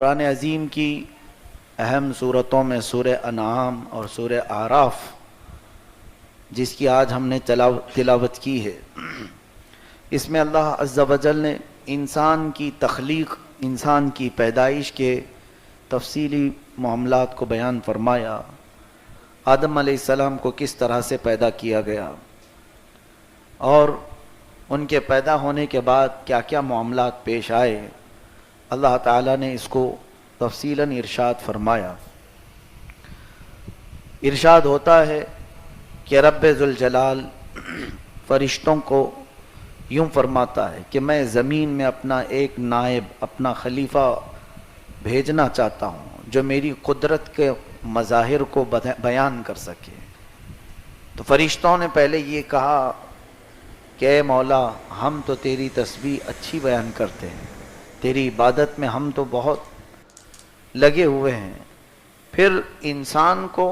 قرآن عظیم کی اہم صورتوں میں سورہ انعام اور سورہ اعراف، جس کی آج ہم نے تلاوت کی ہے، اس میں اللہ عز و جل نے انسان کی تخلیق، انسان کی پیدائش کے تفصیلی معاملات کو بیان فرمایا۔ آدم علیہ السلام کو کس طرح سے پیدا کیا گیا اور ان کے پیدا ہونے کے بعد کیا کیا معاملات پیش آئے، اللہ تعالیٰ نے اس کو تفصیلاً ارشاد فرمایا۔ ارشاد ہوتا ہے کہ رب ذوالجلال فرشتوں کو یوں فرماتا ہے کہ میں زمین میں اپنا ایک نائب، اپنا خلیفہ بھیجنا چاہتا ہوں جو میری قدرت کے مظاہر کو بیان کر سکے۔ تو فرشتوں نے پہلے یہ کہا کہ اے مولا، ہم تو تیری تسبیح اچھی بیان کرتے ہیں، تیری عبادت میں ہم تو بہت لگے ہوئے ہیں، پھر انسان کو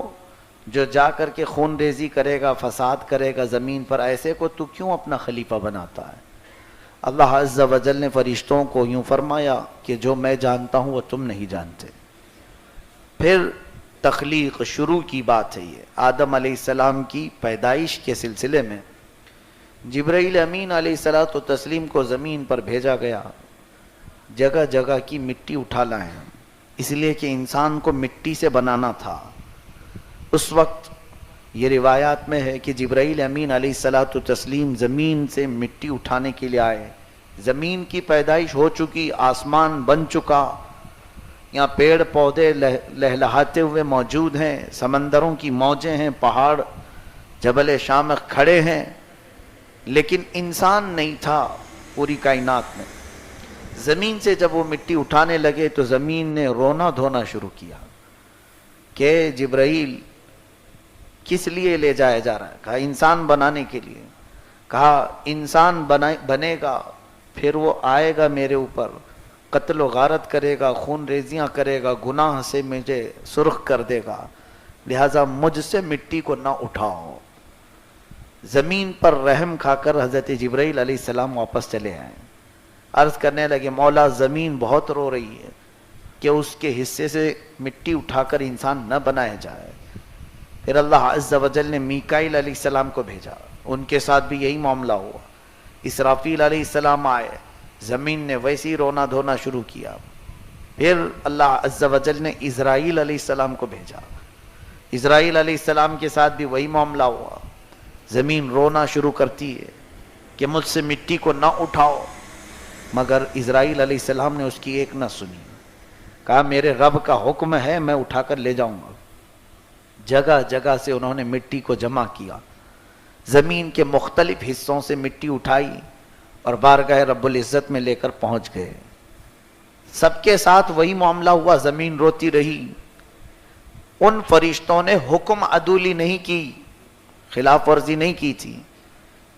جو جا کر کے خون ریزی کرے گا، فساد کرے گا زمین پر، ایسے کو تو کیوں اپنا خلیفہ بناتا ہے؟ اللہ عز و جل نے فرشتوں کو یوں فرمایا کہ جو میں جانتا ہوں وہ تم نہیں جانتے۔ پھر تخلیق شروع کی بات ہے، یہ آدم علیہ السلام کی پیدائش کے سلسلے میں جبرائیل امین علیہ الصلوۃ والتسلیم کو زمین پر بھیجا گیا، جگہ جگہ کی مٹی اٹھا لائیں، اس لیے کہ انسان کو مٹی سے بنانا تھا۔ اس وقت یہ روایات میں ہے کہ جبرائیل امین علیہ الصلوۃ والتسلیم زمین سے مٹی اٹھانے کے لیے آئے، زمین کی پیدائش ہو چکی، آسمان بن چکا، یہاں پیڑ پودے لہلہاتے ہوئے موجود ہیں، سمندروں کی موجیں ہیں، پہاڑ جبل شامخ کھڑے ہیں، لیکن انسان نہیں تھا پوری کائنات میں۔ زمین سے جب وہ مٹی اٹھانے لگے تو زمین نے رونا دھونا شروع کیا کہ جبرائیل کس لیے لے جایا جا رہا ہے؟ کہا انسان بنانے کے لیے۔ کہا انسان بنے گا، پھر وہ آئے گا میرے اوپر، قتل و غارت کرے گا، خون ریزیاں کرے گا، گناہ سے مجھے سرخ کر دے گا، لہٰذا مجھ سے مٹی کو نہ اٹھاؤ۔ زمین پر رحم کھا کر حضرت جبرائیل علیہ السلام واپس چلے آئے، عرض کرنے لگے مولا زمین بہت رو رہی ہے کہ اس کے حصے سے مٹی اٹھا کر انسان نہ بنایا جائے۔ پھر اللہ عز و جل نے میکائیل علیہ السلام کو بھیجا، ان کے ساتھ بھی یہی معاملہ ہوا۔ اسرافیل علیہ السلام آئے، زمین نے ویسے ہی رونا دھونا شروع کیا۔ پھر اللہ عز و جل نے اسرائیل علیہ السلام کو بھیجا، اسرائیل علیہ السلام کے ساتھ بھی وہی معاملہ ہوا، زمین رونا شروع کرتی ہے کہ مجھ سے مٹی کو نہ اٹھاؤ، مگر اسرائیل علیہ السلام نے اس کی ایک نہ سنی، کہا میرے رب کا حکم ہے، میں اٹھا کر لے جاؤں گا۔ جگہ جگہ سے انہوں نے مٹی کو جمع کیا، زمین کے مختلف حصوں سے مٹی اٹھائی اور بارگاہ رب العزت میں لے کر پہنچ گئے۔ سب کے ساتھ وہی معاملہ ہوا، زمین روتی رہی۔ ان فرشتوں نے حکم عدولی نہیں کی، خلاف ورزی نہیں کی تھی،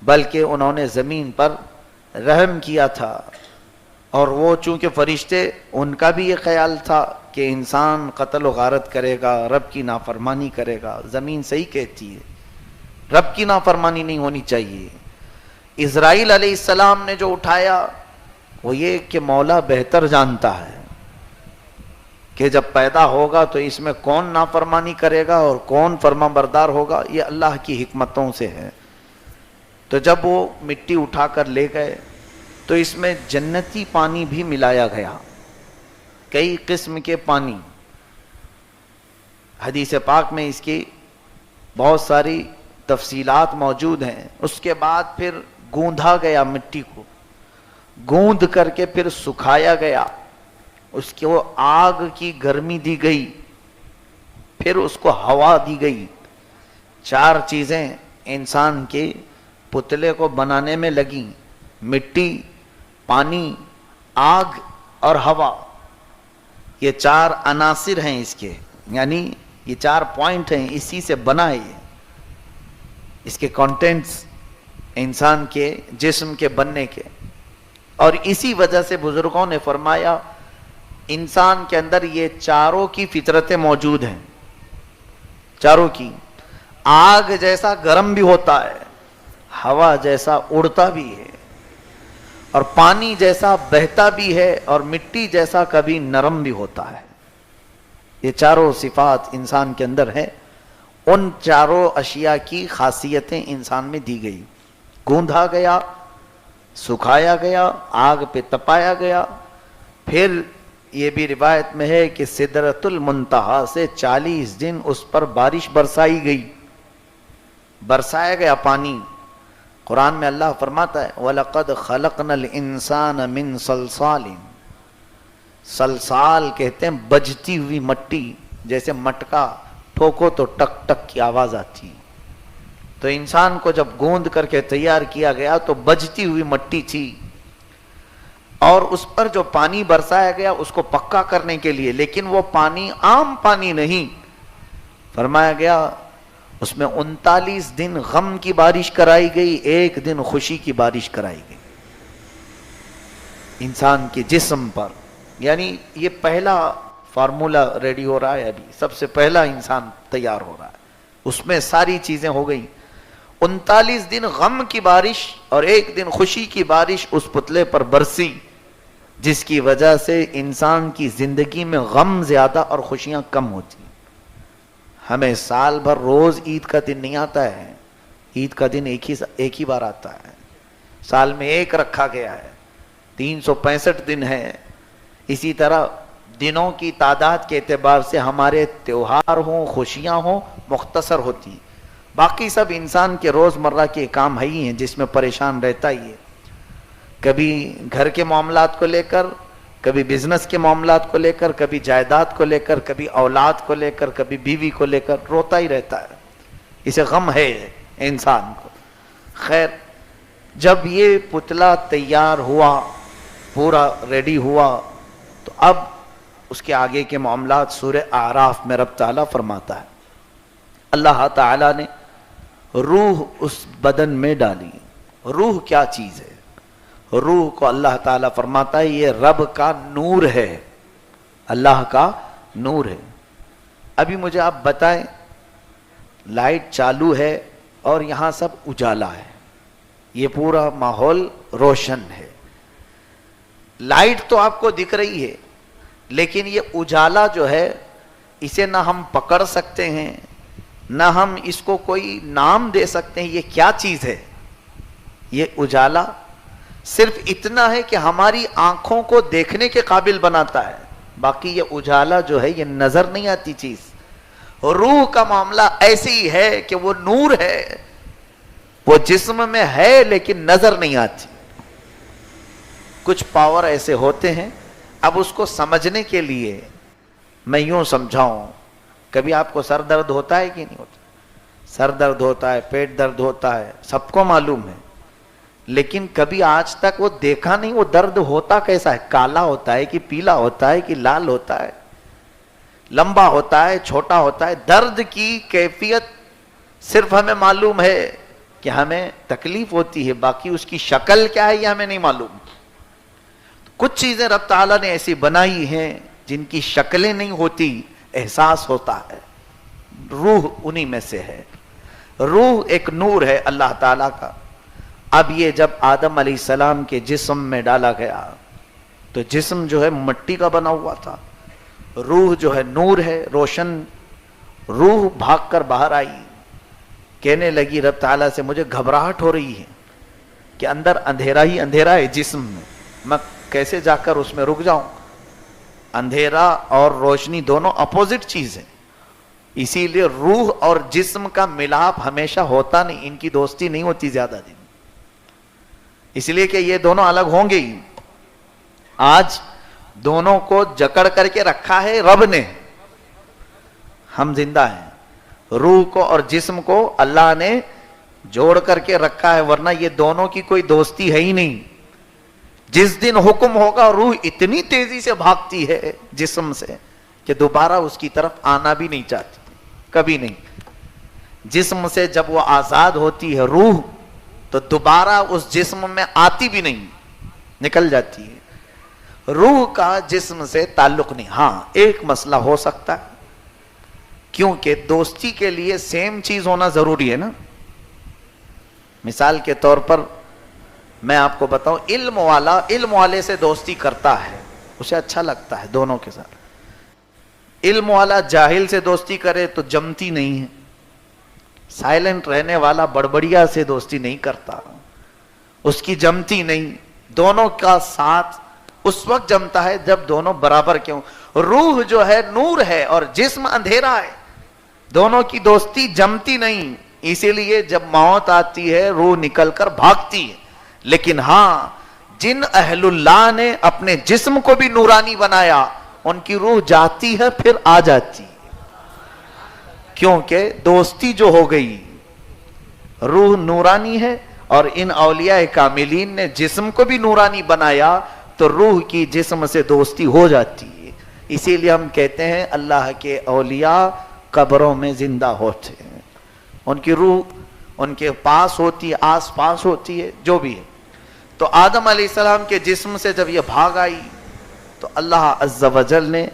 بلکہ انہوں نے زمین پر رحم کیا تھا۔ اور وہ چونکہ فرشتے، ان کا بھی یہ خیال تھا کہ انسان قتل و غارت کرے گا، رب کی نافرمانی کرے گا، زمین صحیح کہتی ہے، رب کی نافرمانی نہیں ہونی چاہیے۔ اسرائیل علیہ السلام نے جو اٹھایا وہ یہ کہ مولا بہتر جانتا ہے کہ جب پیدا ہوگا تو اس میں کون نافرمانی کرے گا اور کون فرما بردار ہوگا، یہ اللہ کی حکمتوں سے ہے۔ تو جب وہ مٹی اٹھا کر لے گئے تو اس میں جنتی پانی بھی ملایا گیا، کئی قسم کے پانی، حدیث پاک میں اس کی بہت ساری تفصیلات موجود ہیں۔ اس کے بعد پھر گوندھا گیا، مٹی کو گوندھ کر کے پھر سکھایا گیا، اس کو آگ کی گرمی دی گئی، پھر اس کو ہوا دی گئی۔ چار چیزیں انسان کے پتلے کو بنانے میں لگیں، مٹی، پانی، آگ اور ہوا۔ یہ چار عناصر ہیں اس کے، یعنی یہ چار پوائنٹ ہیں، اسی سے بنا ہے یہ، اس کے کانٹینٹس انسان کے جسم کے بننے کے۔ اور اسی وجہ سے بزرگوں نے فرمایا انسان کے اندر یہ چاروں کی فطرتیں موجود ہیں، چاروں کی۔ آگ جیسا گرم بھی ہوتا ہے، ہوا جیسا اڑتا بھی ہے، اور پانی جیسا بہتا بھی ہے اور مٹی جیسا کبھی نرم بھی ہوتا ہے. یہ چاروں صفات انسان کے اندر ہے. ان چاروں اشیاء کی خاصیتیں انسان میں دی گئی. گوندھا گیا، سکھایا گیا، آگ پہ تپایا گیا. پھر یہ بھی روایت میں ہے کہ سدرۃ المنتہا سے 40 دن اس پر بارش برسائی گئی، برسایا گیا پانی. قرآن میں اللہ فرماتا ہے وَلَقَدْ خَلَقْنَا الْإِنسَانَ مِنْ صَلْصَالٍ. صلصال کہتے ہیں بجتی ہوئی مٹی، جیسے مٹکا ٹھوکو تو ٹک ٹک کی آواز آتی. تو انسان کو جب گوند کر کے تیار کیا گیا تو بجتی ہوئی مٹی تھی، اور اس پر جو پانی برسایا گیا اس کو پکا کرنے کے لیے. لیکن وہ پانی عام پانی نہیں، فرمایا گیا اس میں 39 دن غم کی بارش کرائی گئی، 1 دن خوشی کی بارش کرائی گئی انسان کے جسم پر. یعنی یہ پہلا فارمولا ریڈی ہو رہا ہے، ابھی سب سے پہلا انسان تیار ہو رہا ہے، اس میں ساری چیزیں ہو گئی. 39 دن غم کی بارش اور 1 دن خوشی کی بارش اس پتلے پر برسی، جس کی وجہ سے انسان کی زندگی میں غم زیادہ اور خوشیاں کم ہوتی. ہمیں سال بھر روز عید کا دن نہیں آتا ہے، عید کا دن ایک ہی بار آتا ہے، سال میں ایک رکھا گیا ہے، 365 دن ہے. اسی طرح دنوں کی تعداد کے اعتبار سے ہمارے تیوہار ہوں، خوشیاں ہوں، مختصر ہوتی ہیں. باقی سب انسان کے روزمرہ کے کام ہی ہیں جس میں پریشان رہتا ہی ہے. کبھی گھر کے معاملات کو لے کر، کبھی بزنس کے معاملات کو لے کر، کبھی جائیداد کو لے کر، کبھی اولاد کو لے کر، کبھی بیوی کو لے کر روتا ہی رہتا ہے. اسے غم ہے انسان کو. خیر، جب یہ پتلا تیار ہوا، پورا ریڈی ہوا، تو اب اس کے آگے کے معاملات سورہ اعراف میں رب تعالیٰ فرماتا ہے اللہ تعالیٰ نے روح اس بدن میں ڈالی. روح کیا چیز ہے؟ روح کو اللہ تعالیٰ فرماتا ہے یہ رب کا نور ہے، اللہ کا نور ہے. ابھی مجھے آپ بتائیں، لائٹ چالو ہے اور یہاں سب اجالا ہے، یہ پورا ماحول روشن ہے، لائٹ تو آپ کو دکھ رہی ہے، لیکن یہ اجالا جو ہے اسے نہ ہم پکڑ سکتے ہیں، نہ ہم اس کو کوئی نام دے سکتے ہیں. یہ کیا چیز ہے؟ یہ اجالا صرف اتنا ہے کہ ہماری آنکھوں کو دیکھنے کے قابل بناتا ہے، باقی یہ اجالا جو ہے یہ نظر نہیں آتی چیز. روح کا معاملہ ایسے ہی ہے کہ وہ نور ہے، وہ جسم میں ہے لیکن نظر نہیں آتی. کچھ پاور ایسے ہوتے ہیں، اب اس کو سمجھنے کے لیے میں یوں سمجھاؤں، کبھی آپ کو سر درد ہوتا ہے کہ نہیں ہوتا؟ سر درد ہوتا ہے، پیٹ درد ہوتا ہے، سب کو معلوم ہے، لیکن کبھی آج تک وہ دیکھا نہیں وہ درد ہوتا کیسا ہے، کالا ہوتا ہے کہ پیلا ہوتا ہے کہ لال ہوتا ہے، لمبا ہوتا ہے، چھوٹا ہوتا ہے. درد کی کیفیت صرف ہمیں معلوم ہے کہ ہمیں تکلیف ہوتی ہے، باقی اس کی شکل کیا ہے یہ ہمیں نہیں معلوم. کچھ چیزیں رب تعالیٰ نے ایسی بنائی ہیں جن کی شکلیں نہیں ہوتی، احساس ہوتا ہے. روح انہی میں سے ہے. روح ایک نور ہے اللہ تعالیٰ کا. اب یہ جب آدم علیہ السلام کے جسم میں ڈالا گیا تو جسم جو ہے مٹی کا بنا ہوا تھا، روح جو ہے نور ہے، روشن. روح بھاگ کر باہر آئی، کہنے لگی رب تعالیٰ سے مجھے گھبراہٹ ہو رہی ہے کہ اندر اندھیرا ہی اندھیرا ہے جسم میں کیسے جا کر اس میں رک جاؤں. اندھیرا اور روشنی دونوں اپوزٹ چیز ہیں، اسی لیے روح اور جسم کا ملاپ ہمیشہ ہوتا نہیں، ان کی دوستی نہیں ہوتی زیادہ دن، اس لیے کہ یہ دونوں الگ ہوں گے ہی. آج دونوں کو جکڑ کر کے رکھا ہے رب نے، ہم زندہ ہیں. روح کو اور جسم کو اللہ نے جوڑ کر کے رکھا ہے، ورنہ یہ دونوں کی کوئی دوستی ہے ہی نہیں. جس دن حکم ہوگا روح اتنی تیزی سے بھاگتی ہے جسم سے کہ دوبارہ اس کی طرف آنا بھی نہیں چاہتی، کبھی نہیں. جسم سے جب وہ آزاد ہوتی ہے روح تو دوبارہ اس جسم میں آتی بھی نہیں، نکل جاتی ہے. روح کا جسم سے تعلق نہیں. ہاں ایک مسئلہ ہو سکتا ہے، کیونکہ دوستی کے لیے سیم چیز ہونا ضروری ہے نا. مثال کے طور پر میں آپ کو بتاؤں، علم والا علم والے سے دوستی کرتا ہے، اسے اچھا لگتا ہے دونوں کے ساتھ. علم والا جاہل سے دوستی کرے تو جمتی نہیں ہے. سائلنٹ رہنے والا بڑبڑیا سے دوستی نہیں کرتا، اس کی جمتی نہیں. دونوں کا ساتھ اس وقت جمتا ہے جب دونوں برابر کیوں. روح جو ہے نور ہے اور جسم اندھیرا ہے، دونوں کی دوستی جمتی نہیں. اسی لیے جب موت آتی ہے روح نکل کر بھاگتی ہے. لیکن ہاں، جن اہل اللہ نے اپنے جسم کو بھی نورانی بنایا، ان کی روح جاتی ہے پھر آ جاتی، کیونکہ دوستی جو ہو گئی. روح نورانی ہے، اور ان اولیاء کاملین نے جسم کو بھی نورانی بنایا تو روح کی جسم سے دوستی ہو جاتی ہے. اسی لیے ہم کہتے ہیں اللہ کے اولیاء قبروں میں زندہ ہوتے ہیں، ان کی روح ان کے پاس ہوتی ہے، آس پاس ہوتی ہے، جو بھی ہے. تو آدم علیہ السلام کے جسم سے جب یہ بھاگ آئی تو اللہ عز و جل نے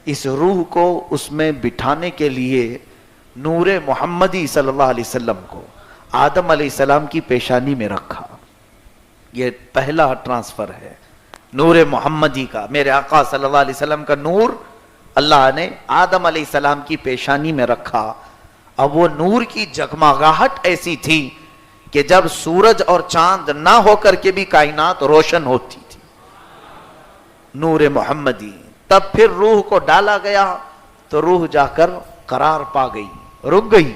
اس روح کو اس میں بٹھانے کے لیے نور محمدی صلی اللہ علیہ وسلم کو آدم علیہ السلام کی پیشانی میں رکھا. یہ پہلا ٹرانسفر ہے نور محمدی کا. میرے آقا صلی اللہ علیہ وسلم کا نور اللہ نے آدم علیہ السلام کی پیشانی میں رکھا. اب وہ نور کی جگمگاہٹ ایسی تھی کہ جب سورج اور چاند نہ ہو کر کے بھی کائنات روشن ہوتی تھی. نور محمدی. تب پھر روح کو ڈالا گیا تو روح جا کر قرار پا گئی، رک گئی،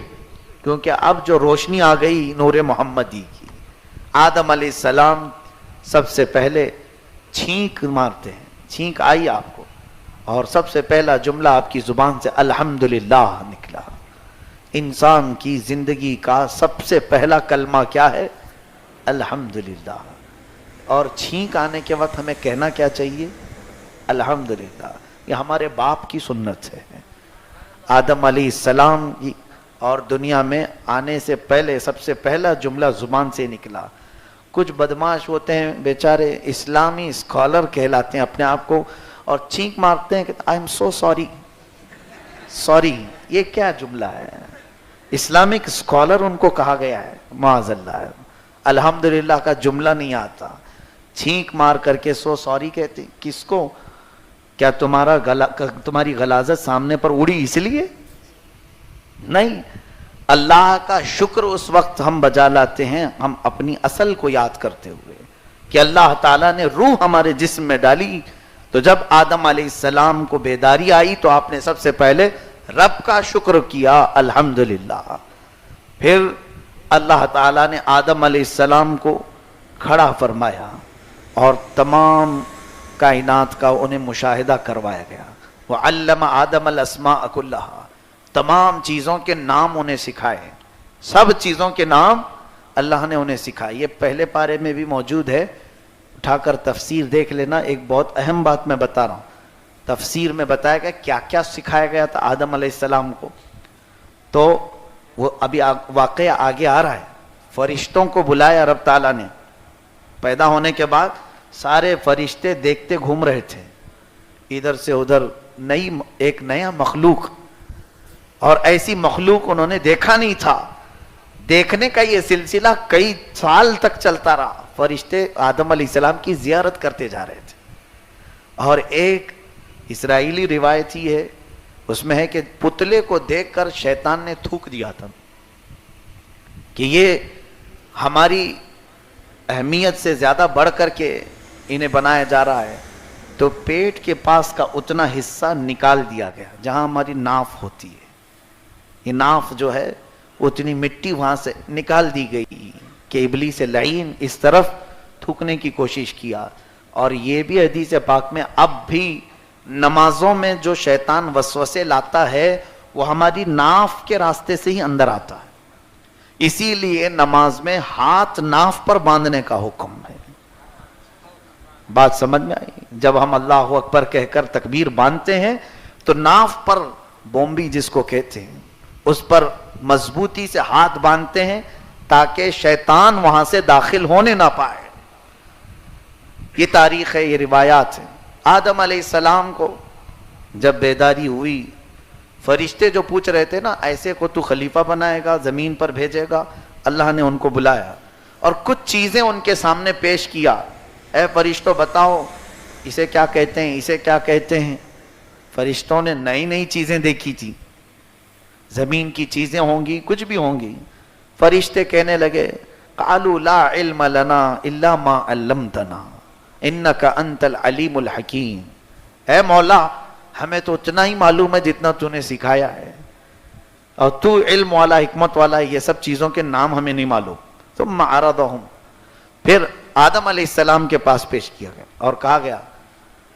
کیونکہ اب جو روشنی آ گئی نور محمدی کی. آدم علیہ السلام سب سے پہلے چھینک مارتے ہیں، چھینک آئی آپ کو، اور سب سے پہلا جملہ آپ کی زبان سے الحمدللہ نکلا. انسان کی زندگی کا سب سے پہلا کلمہ کیا ہے؟ الحمدللہ. اور چھینک آنے کے وقت ہمیں کہنا کیا چاہیے؟ الحمدللہ. یہ ہمارے باپ کی سنت ہے. آدم علیہ السلام اور دنیا میں آنے سے پہلے سب سے پہلا جملہ زبان سے نکلا. کچھ بدماش ہوتے ہیں بیچارے، اسلامی اسکالر کہلاتے ہیں اپنے آپ کو، اور چھینک مارتے ہیں کہ I am so sorry. Sorry یہ کیا جملہ ہے؟ اسلامک اسکالر ان کو کہا گیا ہے، معاذ اللہ. الحمدللہ کا جملہ نہیں آتا. چھینک مار کر کے سو سوری کہتے. کس کو؟ کیا تمہاری غلاظت سامنے پر اڑی اس لیے؟ نہیں. اللہ کا شکر اس وقت ہم بجا لاتے ہیں ہم اپنی اصل کو یاد کرتے ہوئے کہ اللہ تعالیٰ نے روح ہمارے جسم میں ڈالی. تو جب آدم علیہ السلام کو بیداری آئی تو آپ نے سب سے پہلے رب کا شکر کیا، الحمدللہ. پھر اللہ تعالیٰ نے آدم علیہ السلام کو کھڑا فرمایا اور تمام کائنات کا انہیں مشاہدہ کروایا گیا. وَعَلَّمَ آدَمَ الْأَسْمَاءَ كُلَّهَا. تمام چیزوں کے نام انہیں سکھائے، سب چیزوں کے نام اللہ نے انہیں سکھائے. یہ پہلے پارے میں بھی موجود ہے، اٹھا کر تفسیر دیکھ لینا. ایک بہت اہم بات میں بتا رہا ہوں. تفسیر میں بتایا گیا کیا کیا سکھایا گیا تھا آدم علیہ السلام کو. تو وہ ابھی واقعہ آگے آ رہا ہے. فرشتوں کو بلایا رب تعالیٰ نے. پیدا ہونے کے بعد سارے فرشتے دیکھتے گھوم رہے تھے ادھر سے ادھر، ایک نیا مخلوق، اور ایسی مخلوق انہوں نے دیکھا نہیں تھا. دیکھنے کا یہ سلسلہ کئی سال تک چلتا رہا. فرشتے آدم علیہ السلام کی زیارت کرتے جا رہے تھے. اور ایک اسرائیلی روایت ہی ہے، اس میں ہے کہ پتلے کو دیکھ کر شیطان نے تھوک دیا تھا کہ یہ ہماری اہمیت سے زیادہ بڑھ کر کے انہیں بنایا جا رہا ہے. تو پیٹ کے پاس کا اتنا حصہ نکال دیا گیا جہاں ہماری ناف ہوتی ہے. یہ ناف جو ہے اتنی مٹی وہاں سے نکال دی گئی کہ ابلیس لعین اس طرف تھوکنے کی کوشش کیا. اور یہ بھی حدیث پاک میں اب بھی نمازوں میں جو شیطان وسوسے لاتا ہے وہ ہماری ناف کے راستے سے ہی اندر آتا ہے. اسی لیے نماز میں ہاتھ ناف پر باندھنے کا حکم ہے. بات سمجھ میں آئی؟ جب ہم اللہ اکبر کہہ کر تکبیر باندھتے ہیں تو ناف پر، بومبی جس کو کہتے ہیں، اس پر مضبوطی سے ہاتھ باندھتے ہیں تاکہ شیطان وہاں سے داخل ہونے نہ پائے. یہ تاریخ ہے، یہ روایات ہیں. آدم علیہ السلام کو جب بیداری ہوئی، فرشتے جو پوچھ رہے تھے نا ایسے کو تو خلیفہ بنائے گا، زمین پر بھیجے گا، اللہ نے ان کو بلایا اور کچھ چیزیں ان کے سامنے پیش کیا، اے فرشتوں بتاؤ اسے کیا کہتے ہیں، اسے کیا کہتے ہیں۔ فرشتوں نے نئی نئی چیزیں دیکھی تھی، زمین کی چیزیں ہوں گی، کچھ بھی ہوں گی۔ فرشتے کہنے لگے قالوا لا علم لنا الا ما علمتنا انک انت العلیم الحکیم، اے مولا ہمیں تو اتنا ہی معلوم ہے جتنا تو نے سکھایا ہے، اور تو علم والا حکمت والا ہے، یہ سب چیزوں کے نام ہمیں نہیں معلوم۔ ثم عرضهم، پھر آدم علیہ السلام کے پاس پیش کیا گیا اور کہا گیا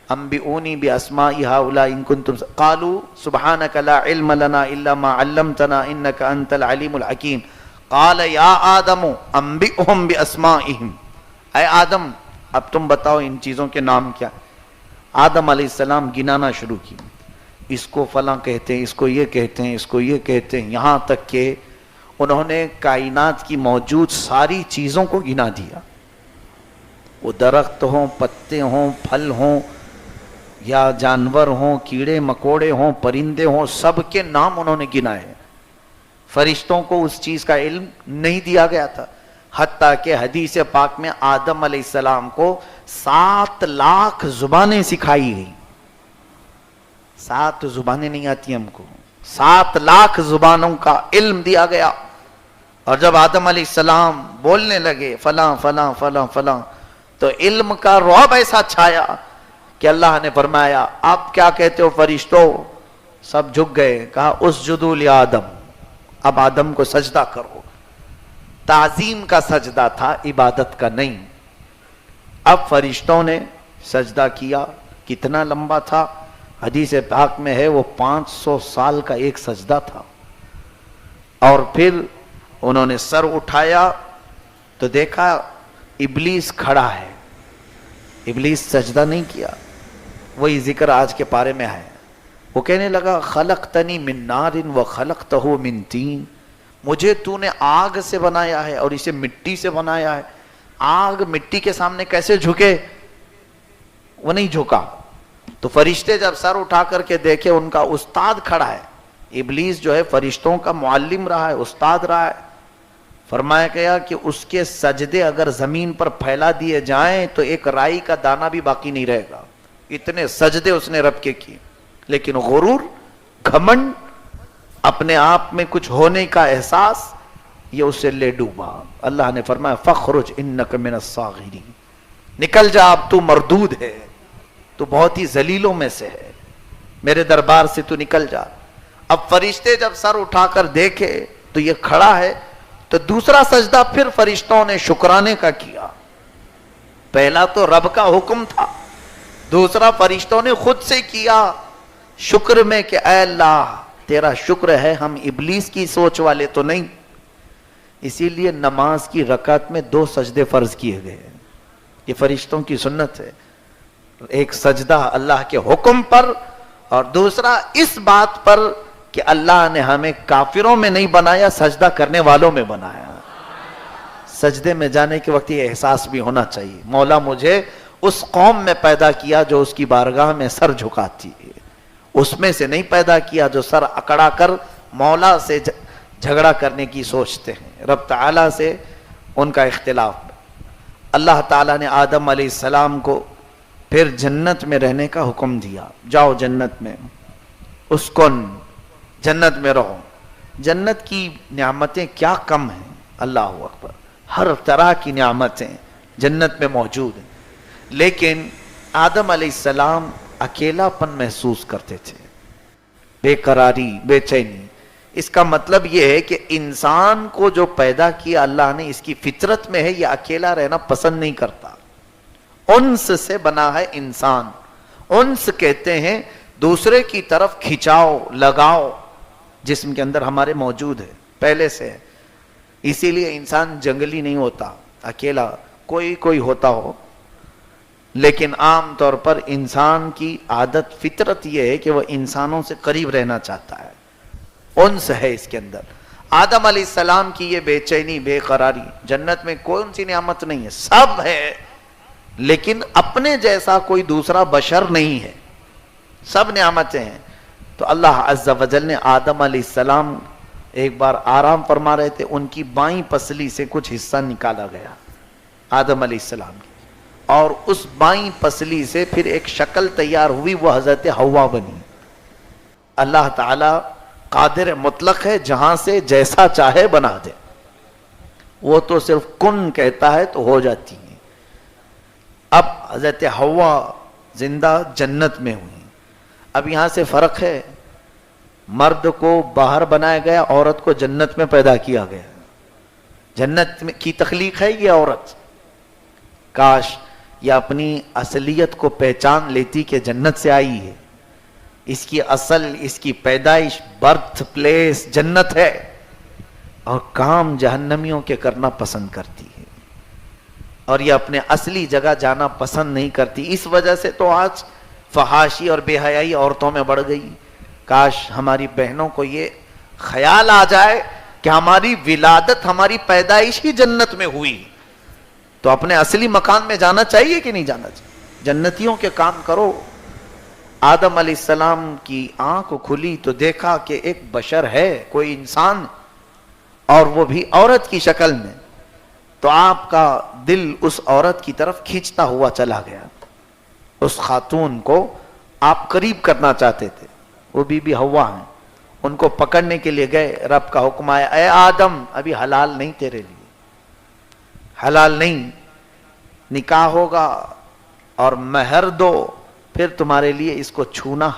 انبئونی باسماء هؤلاء ان کنتم، قالوا سبحانك لا علم لنا الا ما علمتنا انك انت العلیم الحکیم۔ قال یا آدم انبئهم باسمائهم، اے آدم اب تم بتاؤ ان چیزوں کے نام کیا۔ آدم علیہ السلام گنانا شروع کی، اس کو فلاں کہتے ہیں، اس کو یہ کہتے ہیں، اس کو یہ کہتے ہیں، یہاں تک کہ انہوں نے کائنات کی موجود ساری چیزوں کو گنا دیا، وہ درخت ہوں، پتے ہوں، پھل ہوں، یا جانور ہوں، کیڑے مکوڑے ہوں، پرندے ہوں، سب کے نام انہوں نے گنائے۔ فرشتوں کو اس چیز کا علم نہیں دیا گیا تھا، حتیٰ کہ حدیث پاک میں آدم علیہ السلام کو 7 لاکھ زبانیں سکھائی گئی۔ 7 زبانیں نہیں آتی ہم کو، 7 لاکھ زبانوں کا علم دیا گیا۔ اور جب آدم علیہ السلام بولنے لگے فلاں فلاں فلاں فلاں، تو علم کا رعب ایسا چھایا کہ اللہ نے فرمایا آپ کیا کہتے ہو فرشتوں؟ سب جھک گئے، کہا اسجدوا لآدم، اب آدم کو سجدہ کرو۔ تعظیم کا سجدہ تھا، عبادت کا نہیں۔ اب فرشتوں نے سجدہ کیا، کتنا لمبا تھا؟ حدیث پاک میں ہے وہ 500 سال کا ایک سجدہ تھا۔ اور پھر انہوں نے سر اٹھایا تو دیکھا ابلیس کھڑا ہے، ابلیس سجدہ نہیں کیا، وہی ذکر آج کے پارے میں ہے۔ وہ کہنے لگا خلقتنی من نار وخلقتہ من طین، مجھے تو نے آگ سے بنایا ہے اور اسے مٹی سے بنایا ہے، آگ مٹی کے سامنے کیسے جھکے؟ وہ نہیں جھکا۔ تو فرشتے جب سر اٹھا کر کے دیکھے ان کا استاد کھڑا ہے، ابلیس جو ہے فرشتوں کا معلم رہا ہے، استاد رہا ہے، فرمایا گیا کہ اس کے سجدے اگر زمین پر پھیلا دیے جائیں تو ایک رائی کا دانہ بھی باقی نہیں رہے گا، اتنے سجدے اس نے رب کے کیے۔ لیکن غرور، گھمنڈ، اپنے آپ میں کچھ ہونے کا احساس، یہ اسے لے ڈوبا۔ اللہ نے فرمایا فخرج انک من الصاغرین، نکل جا، اب تو مردود ہے، تو بہت ہی ذلیلوں میں سے ہے، میرے دربار سے تو نکل جا۔ اب فرشتے جب سر اٹھا کر دیکھے تو یہ کھڑا ہے، تو دوسرا سجدہ پھر فرشتوں نے شکرانے کا کیا۔ پہلا تو رب کا حکم تھا، دوسرا فرشتوں نے خود سے کیا شکر میں کہ اے اللہ تیرا شکر ہے، ہم ابلیس کی سوچ والے تو نہیں۔ اسی لیے نماز کی رکعت میں 2 سجدے فرض کیے گئے ہیں، یہ فرشتوں کی سنت ہے۔ ایک سجدہ اللہ کے حکم پر، اور دوسرا اس بات پر کہ اللہ نے ہمیں کافروں میں نہیں بنایا، سجدہ کرنے والوں میں بنایا۔ سجدے میں جانے کے وقت یہ احساس بھی ہونا چاہیے، مولا مجھے اس قوم میں پیدا کیا جو اس کی بارگاہ میں سر جھکاتی ہے، اس میں سے نہیں پیدا کیا جو سر اکڑا کر مولا سے جھگڑا کرنے کی سوچتے ہیں، رب تعالیٰ سے ان کا اختلاف۔ اللہ تعالیٰ نے آدم علیہ السلام کو پھر جنت میں رہنے کا حکم دیا، جاؤ جنت میں، اسکن، جنت میں رہو۔ جنت کی نعمتیں کیا کم ہیں، اللہ اکبر، ہر طرح کی نعمتیں جنت میں موجود ہیں۔ لیکن آدم علیہ السلام اکیلا پن محسوس کرتے تھے، بے قراری، بے چینی۔ اس کا مطلب یہ ہے کہ انسان کو جو پیدا کیا اللہ نے، اس کی فطرت میں ہے یہ اکیلا رہنا پسند نہیں کرتا۔ انس سے بنا ہے انسان، انس کہتے ہیں دوسرے کی طرف کھچاؤ، لگاؤ، جسم کے اندر ہمارے موجود ہے، پہلے سے ہے۔ اسی لیے انسان جنگلی نہیں ہوتا، اکیلا کوئی ہوتا ہو، لیکن عام طور پر انسان کی عادت، فطرت یہ ہے کہ وہ انسانوں سے قریب رہنا چاہتا ہے، انس ہے اس کے اندر۔ آدم علیہ السلام کی یہ بے چینی، بے قراری، جنت میں کون سی نعمت نہیں ہے، سب ہے، لیکن اپنے جیسا کوئی دوسرا بشر نہیں ہے، سب نعمتیں ہیں۔ تو اللہ عز و جل نے آدم علیہ السلام ایک بار آرام فرما رہے تھے، ان کی بائیں پسلی سے کچھ حصہ نکالا گیا آدم علیہ السلام کی، اور اس بائیں پسلی سے پھر ایک شکل تیار ہوئی، وہ حضرت حوا بنی۔ اللہ تعالی قادر مطلق ہے، جہاں سے جیسا چاہے بنا دے، وہ تو صرف کن کہتا ہے تو ہو جاتی ہے۔ اب حضرت حوا زندہ جنت میں ہوئی۔ اب یہاں سے فرق ہے، مرد کو باہر بنایا گیا، عورت کو جنت میں پیدا کیا گیا۔ جنت کی تخلیق ہے یہ عورت۔ کاش یہ اپنی اصلیت کو پہچان لیتی کہ جنت سے آئی ہے، اس کی اصل، اس کی پیدائش، برتھ پلیس جنت ہے، اور کام جہنمیوں کے کرنا پسند کرتی ہے، اور یہ اپنے اصلی جگہ جانا پسند نہیں کرتی۔ اس وجہ سے تو آج فحاشی اور بے حیائی عورتوں میں بڑھ گئی۔ کاش ہماری بہنوں کو یہ خیال آ جائے کہ ہماری ولادت، ہماری پیدائش ہی جنت میں ہوئی، تو اپنے اصلی مکان میں جانا چاہیے کہ نہیں جانا چاہیے؟ جنتیوں کے کام کرو۔ آدم علیہ السلام کی آنکھ کھلی تو دیکھا کہ ایک بشر ہے، کوئی انسان، اور وہ بھی عورت کی شکل میں، تو آپ کا دل اس عورت کی طرف کھینچتا ہوا چلا گیا۔ اس خاتون کو آپ قریب کرنا چاہتے تھے، وہ بی بی حوا ہیں، ان کو پکڑنے کے لیے گئے، رب کا حکم آیا، اے آدم ابھی حلال نہیں تیرے لیے، حلال نہیں، نکاح ہوگا اور مہر دو، پھر تمہارے لیے اس کو چھونا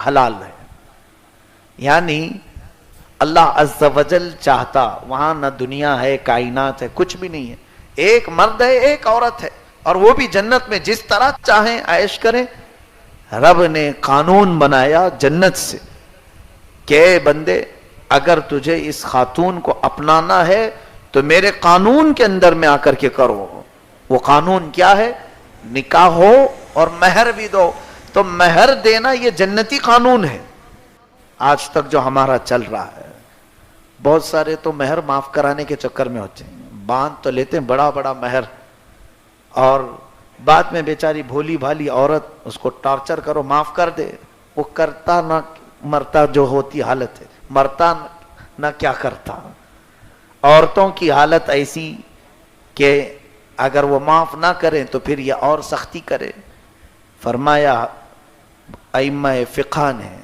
حلال ہے۔ یعنی اللہ عز و جل چاہتا، وہاں نہ دنیا ہے، کائنات ہے، کچھ بھی نہیں ہے، ایک مرد ہے، ایک عورت ہے، اور وہ بھی جنت میں جس طرح چاہیں عیش کریں۔ رب نے قانون بنایا جنت سے کہ اے بندے، اگر تجھے اس خاتون کو اپنانا ہے تو میرے قانون کے اندر میں آ کر کے کرو۔ وہ قانون کیا ہے؟ نکاح ہو اور مہر بھی دو۔ تو مہر دینا یہ جنتی قانون ہے۔ آج تک جو ہمارا چل رہا ہے، بہت سارے تو مہر معاف کرانے کے چکر میں ہوتے ہیں، باندھ تو لیتے ہیں بڑا بڑا مہر، اور بعد میں بیچاری بھولی بھالی عورت، اس کو ٹارچر کرو معاف کر دے، وہ کرتا نہ مرتا جو ہوتی حالت ہے، مرتا نہ کیا کرتا۔ عورتوں کی حالت ایسی کہ اگر وہ معاف نہ کریں تو پھر یہ اور سختی کرے۔ فرمایا ائمہ فقہ نے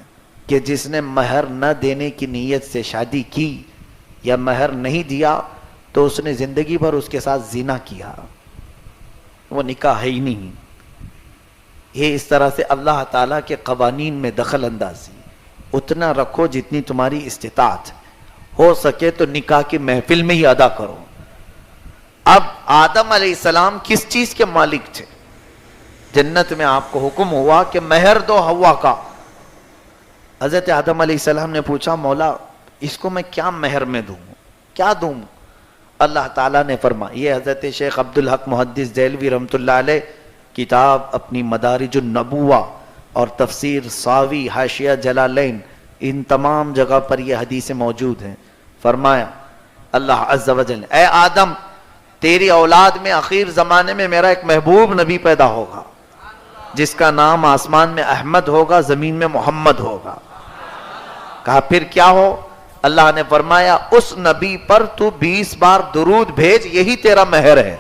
کہ جس نے مہر نہ دینے کی نیت سے شادی کی یا مہر نہیں دیا تو اس نے زندگی بھر اس کے ساتھ زنا کیا، وہ نکاح ہے ہی نہیں۔ یہ اس طرح سے اللہ تعالیٰ کے قوانین میں دخل اندازی۔ اتنا رکھو جتنی تمہاری استطاعت، ہو سکے تو نکاح کی محفل میں ہی ادا کرو۔ اب آدم علیہ السلام کس چیز کے مالک تھے؟ جنت میں آپ کو حکم ہوا کہ مہر دو حوا کا۔ حضرت آدم علیہ السلام نے پوچھا، مولا اس کو میں کیا مہر میں دوں، کیا دوں؟ اللہ تعالیٰ نے فرمایا، یہ حضرت شیخ عبدالحق محدث دہلوی رحمۃ اللہ علیہ کتاب اپنی مدارج النبوہ اور تفسیر ساوی حاشیہ جلالین، ان تمام جگہ پر یہ حدیثیں موجود ہیں۔ فرمایا اللہ عز و جل، اے آدم تیری اولاد میں آخر زمانے میں میرا ایک محبوب نبی پیدا ہوگا، جس کا نام آسمان میں احمد ہوگا، زمین میں محمد ہوگا۔ کہا پھر کیا ہو؟ اللہ نے فرمایا اس نبی پر تو 20 بار درود بھیج، یہی تیرا مہر ہے۔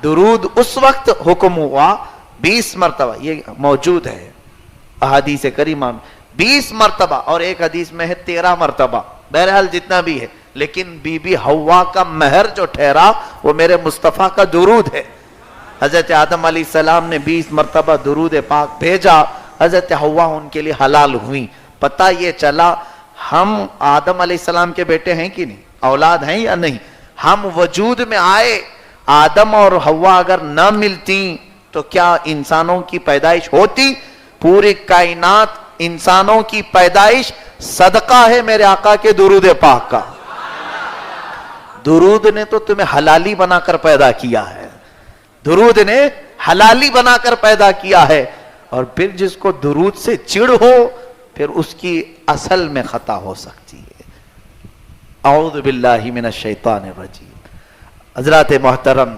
درود اس وقت حکم ہوا 20 مرتبہ، یہ موجود ہے احادیث کریمہ میں، 20 مرتبہ، اور ایک حدیث میں ہے 13 مرتبہ، بہرحال جتنا بھی ہے، لیکن بی بی حوا کا مہر جو ٹھہرا وہ میرے مصطفیٰ کا درود ہے۔ حضرت آدم علیہ السلام نے 20 مرتبہ درود پاک بھیجا، حضرت حوا ان کے لیے حلال ہوئی۔ پتہ یہ چلا ہم آدم علیہ السلام کے بیٹے ہیں کہ نہیں، اولاد ہیں یا نہیں؟ ہم وجود میں آئے، آدم اور حوا اگر نہ ملتی تو کیا انسانوں کی پیدائش ہوتی؟ پوری کائنات انسانوں کی پیدائش صدقہ ہے میرے آقا کے درود پاک کا۔ درود نے تو تمہیں حلالی بنا کر پیدا کیا ہے، درود نے حلالی بنا کر پیدا کیا ہے، اور پھر جس کو درود سے چڑ ہو پھر اس کی اصل میں خطا ہو سکتی ہے۔ اعوذ باللہ من الشیطان الرجیم۔ حضرات محترم،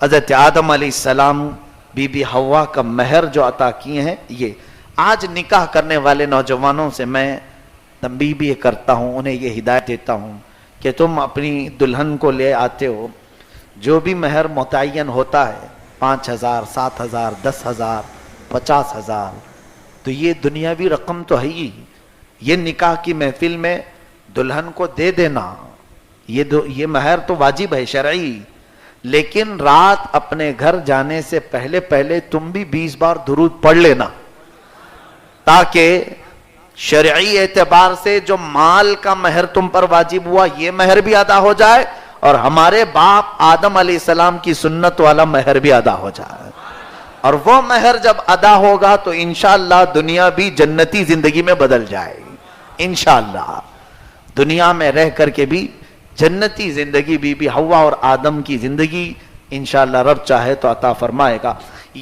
حضرت آدم علیہ السلام بی بی حوا کا مہر جو عطا کیے ہیں، یہ آج نکاح کرنے والے نوجوانوں سے میں تنبیہ بھی کرتا ہوں، انہیں یہ ہدایت دیتا ہوں کہ تم اپنی دلہن کو لے آتے ہو، جو بھی مہر متعین ہوتا ہے 5,000 7,000 10,000 50,000، تو یہ دنیاوی رقم تو ہے ہی، یہ نکاح کی محفل میں دلہن کو دے دینا، یہ مہر تو واجب ہے شرعی، لیکن رات اپنے گھر جانے سے پہلے پہلے تم بھی 20 بار درود پڑھ لینا، تاکہ شرعی اعتبار سے جو مال کا مہر تم پر واجب ہوا یہ مہر بھی ادا ہو جائے، اور ہمارے باپ آدم علیہ السلام کی سنت والا مہر بھی ادا ہو جائے۔ اور وہ مہر جب ادا ہوگا تو انشاءاللہ دنیا بھی جنتی زندگی میں بدل جائے گی، انشاءاللہ دنیا میں رہ کر کے بھی جنتی زندگی بی بی حوا اور آدم کی زندگی انشاءاللہ رب چاہے تو عطا فرمائے گا۔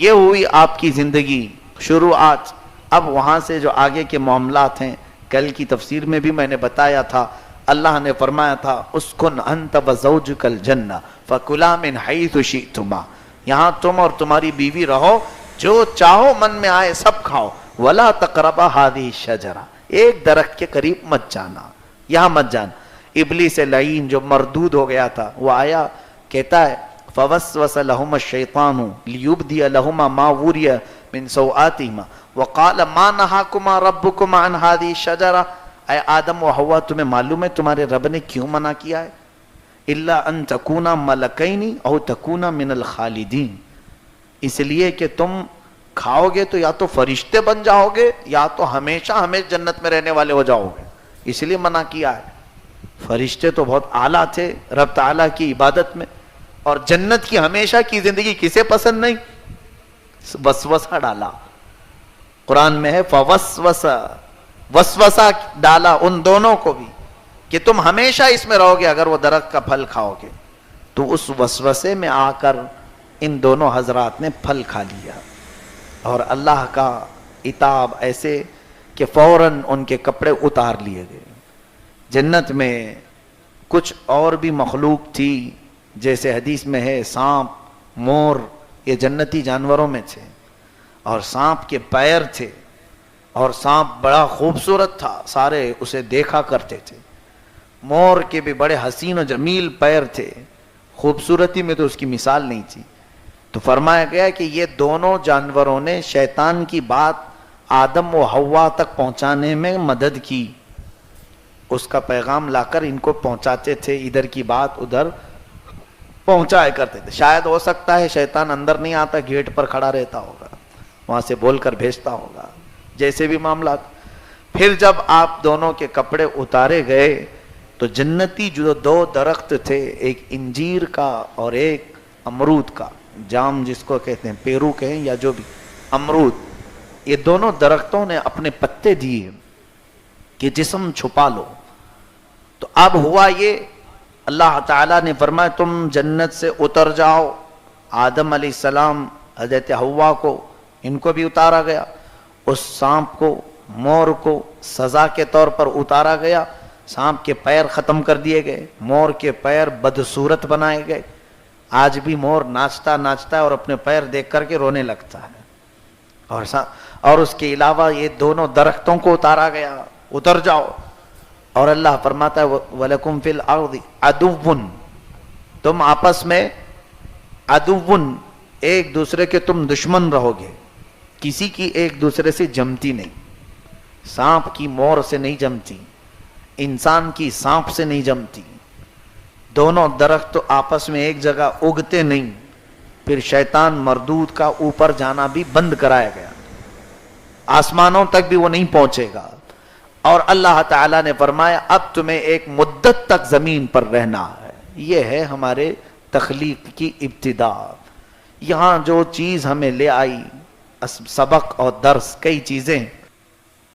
یہ ہوئی آپ کی زندگی شروعات۔ اب وہاں سے جو آگے کے معاملات ہیں، کل کی تفسیر میں بھی میں نے بتایا تھا، اللہ نے فرمایا تھا اسکن انت وزوجک الجنہ فکلا من حیث شئتما، یہاں تم اور تمہاری بیوی رہو، جو چاہو من میں آئے سب کھاؤ، ولا تقربا هذه الشجرہ، ایک درخت کے قریب مت جانا، یہاں مت جانا۔ ابلیس لعین جو مردود ہو گیا تھا وہ آیا، کہتا ہے فوسوس لهما الشیطان لیبدی لهما ما وری من سوآتهما وقال ما نهاكما ربكما عن هذه الشجرہ، اے آدم و حوا تمہیں معلوم ہے تمہارے رب نے کیوں منع کیا ہے؟ الا ان تکونا ملکین او تکونا من الخالدین، اس لیے کہ تم کھاؤ گے تو یا تو فرشتے بن جاؤ گے یا تو ہمیشہ ہمیشہ جنت میں رہنے والے ہو جاؤ گے، اس لیے منع کیا ہے۔ فرشتے تو بہت اعلیٰ تھے رب تعالیٰ کی عبادت میں، اور جنت کی ہمیشہ کی زندگی کسے پسند نہیں؟ وسوسہ ڈالا، قرآن میں ہے وسوسہ ڈالا ان دونوں کو بھی کہ تم ہمیشہ اس میں رہو گے اگر وہ درخت کا پھل کھاؤ گے، تو اس وسوسے میں آ کر ان دونوں حضرات نے پھل کھا لیا، اور اللہ کا عتاب ایسے کہ فوراً ان کے کپڑے اتار لیے گئے۔ جنت میں کچھ اور بھی مخلوق تھی، جیسے حدیث میں ہے سانپ، مور، یہ جنتی جانوروں میں تھے، اور سانپ کے پیر تھے، اور سانپ بڑا خوبصورت تھا، سارے اسے دیکھا کرتے تھے۔ مور کے بھی بڑے حسین و جمیل پیر تھے، خوبصورتی میں تو اس کی مثال نہیں تھی۔ تو فرمایا گیا کہ یہ دونوں جانوروں نے شیطان کی بات آدم و حوا تک پہنچانے میں مدد کی، اس کا پیغام لا کر ان کو پہنچاتے تھے، ادھر کی بات ادھر پہنچایا کرتے تھے۔ شاید ہو سکتا ہے شیطان اندر نہیں آتا، گیٹ پر کھڑا رہتا ہوگا، وہاں سے بول کر بھیجتا ہوگا، جیسے بھی معاملات۔ پھر جب آپ دونوں کے کپڑے اتارے گئے تو جنتی جو دو درخت تھے، ایک انجیر کا اور ایک امرود کا، جام جس کو کہتے ہیں، پیرو کہیں یا جو بھی، امرود، یہ دونوں درختوں نے اپنے پتے دیے کہ جسم چھپا لو۔ تو اب ہوا یہ، اللہ تعالیٰ نے فرمایا تم جنت سے اتر جاؤ۔ آدم علیہ السلام، حضرت حوا کو، ان کو بھی اتارا گیا، اس سانپ کو، مور کو سزا کے طور پر اتارا گیا۔ سانپ کے پیر ختم کر دیے گئے، مور کے پیر بدصورت بنائے گئے۔ آج بھی مور ناچتا ناچتا ہے اور اپنے پیر دیکھ کر کے رونے لگتا ہے۔ اور اس کے علاوہ یہ دونوں درختوں کو اتارا گیا، اتر جاؤ۔ اور اللہ فرماتا ہے وَلَكُمْ فِي الْأَرْضِ عَدُوٌّ، تم آپس میں عدوٌ، ایک دوسرے کے تم دشمن رہو گے، کسی کی ایک دوسرے سے جمتی نہیں، سانپ کی مور سے نہیں جمتی، انسان کی سانپ سے نہیں جمتی، دونوں درخت تو آپس میں ایک جگہ اگتے نہیں۔ پھر شیطان مردود کا اوپر جانا بھی بند کرایا گیا، آسمانوں تک بھی وہ نہیں پہنچے گا۔ اور اللہ تعالیٰ نے فرمایا اب تمہیں ایک مدت تک زمین پر رہنا ہے۔ یہ ہے ہمارے تخلیق کی ابتدا۔ یہاں جو چیز ہمیں لے آئی، سبق اور درس، کئی چیزیں